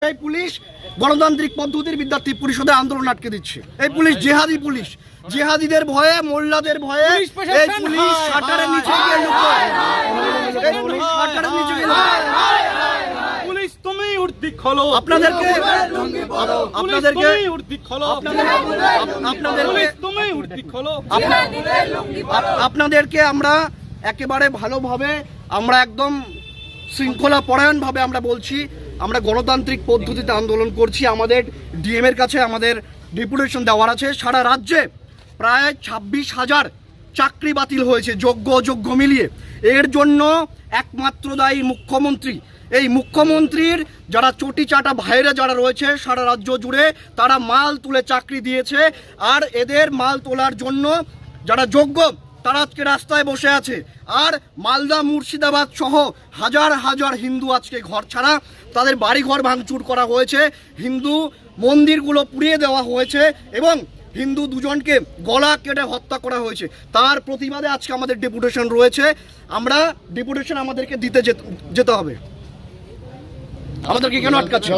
এই পুলিশ গণতান্ত্রিক পদ্ধতির বিদ্যার্থী পরিষদে আন্দোলন আটকে দিচ্ছে। এই পুলিশ জেহাদি পুলিশ, জেহাদিদের ভয়ে, মোল্লাদের ভয়ে এই পুলিশ শাটারের নিচে গিয়ে লুকোয়। এই পুলিশ শাটারের নিচে গিয়ে পুলিশ তুমি উর্দি খোলো, আপনাদেরকে আপনাদেরকে আমরা একেবারে ভালোভাবে আমরা একদম শৃঙ্খলা পরায়ণভাবে আমরা বলছি, আমরা গণতান্ত্রিক পদ্ধতিতে আন্দোলন করছি। আমাদের ডিএম এর কাছে আমাদের ডেপুটেশন দেওয়ার আছে। সারা রাজ্যে প্রায় 26,000 চাকরি বাতিল হয়েছে যোগ্য অযোগ্য মিলিয়ে। এর জন্য একমাত্র দায়ী মুখ্যমন্ত্রী। এই মুখ্যমন্ত্রীর যারা চটি চাটা ভাইরা যারা রয়েছে সারা রাজ্য জুড়ে, তারা মাল তুলে চাকরি দিয়েছে। আর এদের মাল তোলার জন্য যারা যোগ্য তারা আজকে রাস্তায় বসে আছে। আর মালদা মুর্শিদাবাদ সহ হাজার হাজার হিন্দু আজকে ঘর ছাড়া, তাদের বাড়িঘর ভাঙচুর করা হয়েছে, হিন্দু মন্দিরগুলো পুড়িয়ে দেওয়া হয়েছে এবং হিন্দু দুজনকে গলা কেটে হত্যা করা হয়েছে। তার প্রতিবাদে আজকে আমাদের ডেপুটেশন রয়েছে। আমরা ডেপুটেশন আমাদেরকে দিতে যেতে হবে। আমাদেরকে কেন আটকাচ্ছে?